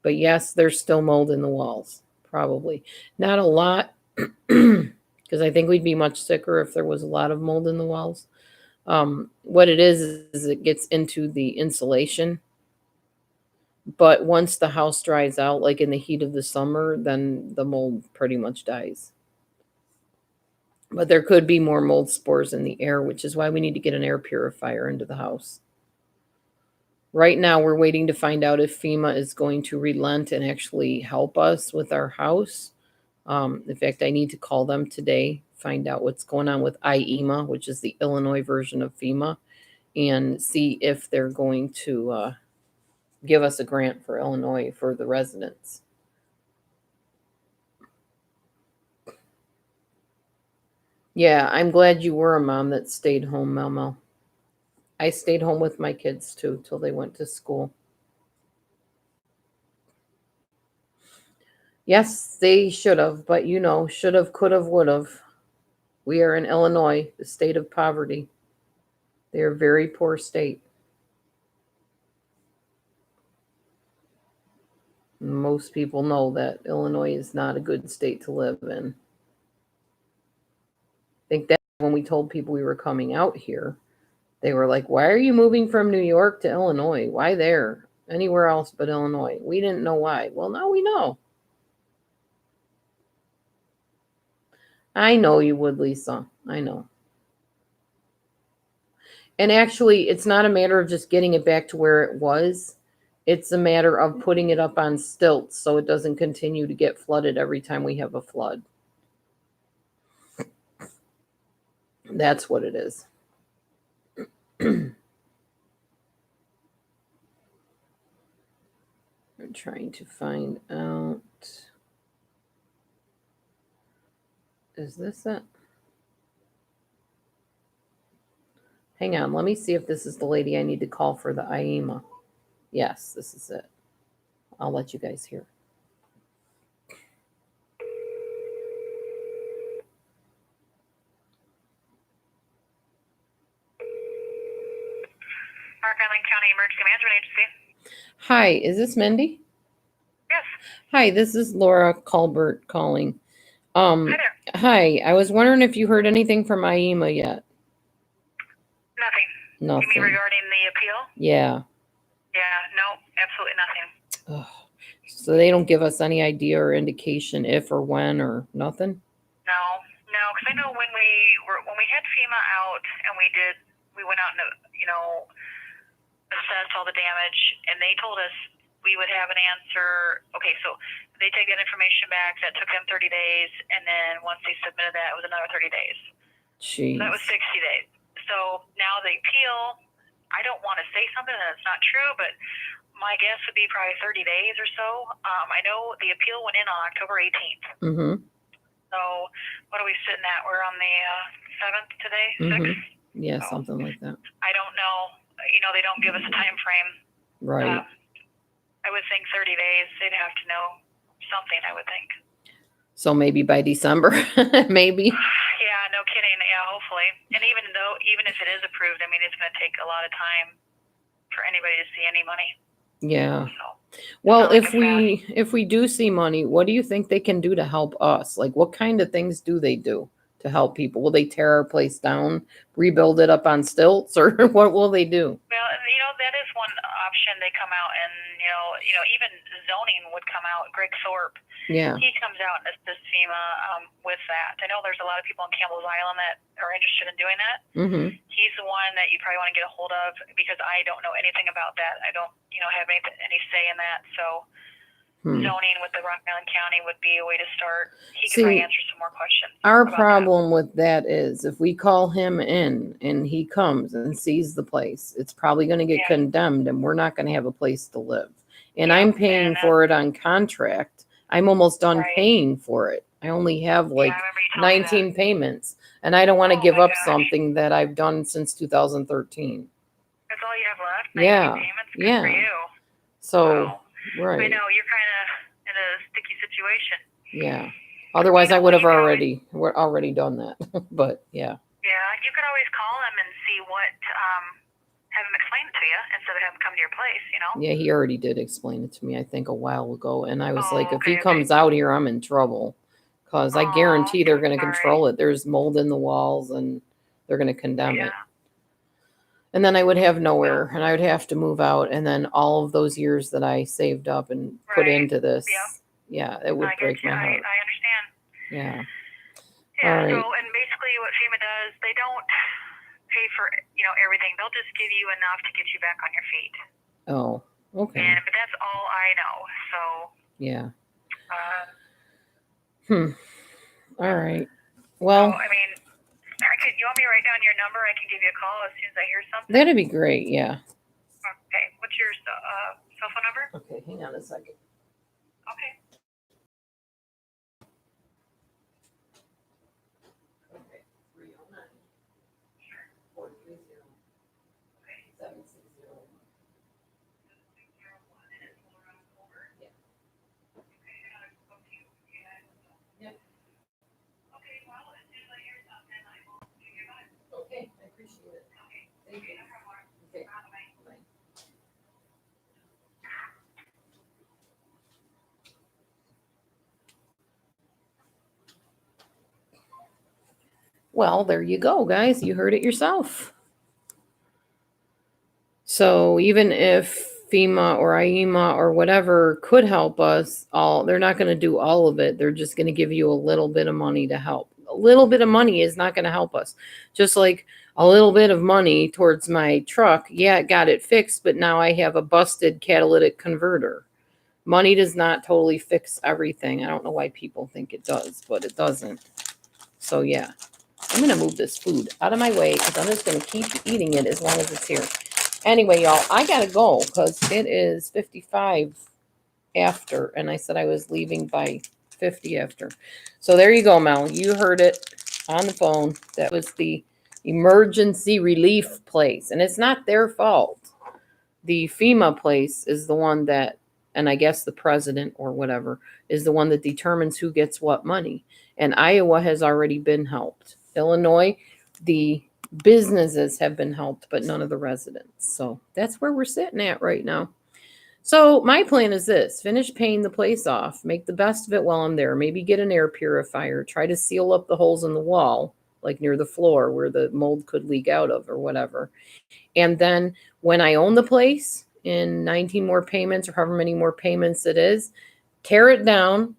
A: But yes, there's still mold in the walls. Probably. Not a lot, because I think we'd be much sicker if there was a lot of mold in the walls. What it is it gets into the insulation. But once the house dries out, like in the heat of the summer, then the mold pretty much dies. But there could be more mold spores in the air, which is why we need to get an air purifier into the house. Right now, we're waiting to find out if FEMA is going to relent and actually help us with our house. In fact, I need to call them today, find out what's going on with IEMA, which is the Illinois version of FEMA, and see if they're going to give us a grant for Illinois for the residents. Yeah, I'm glad you were a mom that stayed home, Mel. I stayed home with my kids too till they went to school. Yes, they should have, but should have, could have, would have. We are in Illinois, the state of poverty. They are a very poor state. Most people know that Illinois is not a good state to live in. I think that when we told people we were coming out here, they were like, "Why are you moving from New York to Illinois? Why there? Anywhere else but Illinois?" We didn't know why. Well, now we know. I know you would, Lisa. I know. And actually, it's not a matter of just getting it back to where it was. It's a matter of putting it up on stilts so it doesn't continue to get flooded every time we have a flood. That's what it is. I'm trying to find out. Is this it? Hang on, let me see if this is the lady I need to call for the IEMA. Yes, this is it. I'll let you guys hear.
C: Park Island County Emergency Management Agency.
A: Hi, is this Mindy?
C: Yes.
A: Hi, this is Laura Colbert calling.
C: Hi there.
A: Hi, I was wondering if you heard anything from IEMA yet.
C: Nothing.
A: Nothing.
C: You mean regarding the appeal?
A: Yeah.
C: Yeah, no, absolutely nothing.
A: Ugh. So they don't give us any idea or indication if or when or nothing?
C: No, because I know when we had FEMA out and we went out and assessed all the damage, and they told us we would have an answer. Okay, so they take that information back. That took them 30 days, and then once they submitted that, it was another 30 days.
A: Jeez.
C: So that was 60 days. So now the appeal, I don't want to say something that's not true, but my guess would be probably 30 days or so. I know the appeal went in on October 18th.
A: Mm-hmm.
C: So what are we sitting at? We're on the 7th today? 6th?
A: Yeah, so, something like that.
C: I don't know. They don't give us a time frame.
A: Right.
C: I would think 30 days. They'd have to know something, I would think.
A: So maybe by December, maybe.
C: Yeah, no kidding. Yeah, hopefully. And even if it is approved, I mean, it's going to take a lot of time for anybody to see any money.
A: Yeah.
C: So,
A: well, if we do see money, what do you think they can do to help us? Like, what kind of things do they do to help people? Will they tear our place down, rebuild it up on stilts, or what will they do?
C: Well, that is one option. They come out and, even zoning would come out. Greg Thorpe,
A: yeah,
C: he comes out and assists FEMA with that. I know there's a lot of people on Campbell's Island that are interested in doing that.
A: Mm-hmm.
C: He's the one that you probably want to get a hold of because I don't know anything about that. I don't, have any say in that. So zoning with the Rock Island County would be a way to start. He could probably answer some more questions.
A: Our problem with that is if we call him in and he comes and sees the place, it's probably going to get condemned and we're not going to have a place to live. And I'm paying for it on contract. I'm almost done paying for it. I only have 19 payments and I don't want to give up something that I've done since 2013.
C: That's all you have left? 19 payments? Good for you.
A: So, right.
C: I know, you're kind of in a sticky situation.
A: Yeah. Otherwise, I would have already done that. But yeah.
C: Yeah, you could always call him and see what, have him explain it to you instead of having him come to your place, you know?
A: Yeah, he already did explain it to me, I think, a while ago. And I was
C: Oh,
A: like, if he
C: okay.
A: comes out here, I'm in trouble. Because I guarantee they're going to
C: sorry.
A: control it. There's mold in the walls and they're going to condemn it.
C: Yeah.
A: And then I would have nowhere and I would have to move out. And then all of those years that I saved up and put
C: Right.
A: into this,
C: Yep.
A: yeah, it would
C: I
A: break
C: get you.
A: my heart.
C: I understand.
A: Yeah.
C: Yeah,
A: All right.
C: so, and basically what FEMA does, they don't pay for, you know, everything. They'll just give you enough to get you back on your feet.
A: Oh, okay.
C: But that's all I know. So,
A: Yeah.
C: uh,
A: All right. Well,
C: I mean, you want me to write down your number? I can give you a call as soon as I hear something.
A: that'd be great. Yeah.
C: Okay. What's your cell phone number?
A: Okay. Hang on a second.
C: Okay.
A: Okay. 309.
C: Sure.
A: 430.
C: Okay.
A: 760.
C: 701. And it's Laura over?
A: Yeah.
C: Okay. I spoke to you.
A: Yep.
C: Okay. Well, as soon as I hear something, I will give you a buzz.
A: Okay. I appreciate it.
C: Okay.
A: Thank you.
C: No problem.
A: Okay.
C: Bye.
A: Bye. Well, there you go, guys. You heard it yourself. So even if FEMA or IEMA or whatever could help us, they're not going to do all of it. They're just going to give you a little bit of money to help. A little bit of money is not going to help us. Just like a little bit of money towards my truck. Yeah, it got it fixed, but now I have a busted catalytic converter. Money does not totally fix everything. I don't know why people think it does, but it doesn't. So yeah, I'm going to move this food out of my way because I'm just going to keep eating it as long as it's here. Anyway, y'all, I got to go because it is 55 after, and I said I was leaving by 50 after. So there you go, Mel. You heard it on the phone. That was the emergency relief place, and it's not their fault. The FEMA place is the one that, and I guess the president or whatever, is the one that determines who gets what money. And Iowa has already been helped. Illinois, the businesses have been helped, but none of the residents. So that's where we're sitting at right now. So my plan is this: finish paying the place off, make the best of it while I'm there, maybe get an air purifier, try to seal up the holes in the wall, like near the floor where the mold could leak out of or whatever. And then when I own the place in 19 more payments or however many more payments it is, tear it down,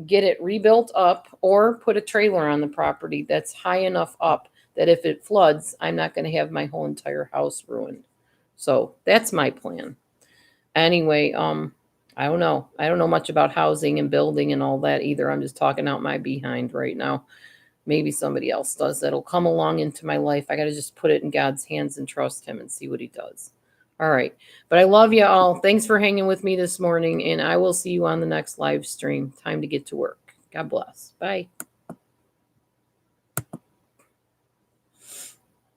A: get it rebuilt up, or put a trailer on the property that's high enough up that if it floods, I'm not going to have my whole entire house ruined. So that's my plan. Anyway, I don't know. I don't know much about housing and building and all that either. I'm just talking out my behind right now. Maybe somebody else does that'll come along into my life. I got to just put it in God's hands and trust him and see what he does. All right. But I love you all. Thanks for hanging with me this morning, and I will see you on the next live stream. Time to get to work. God bless. Bye.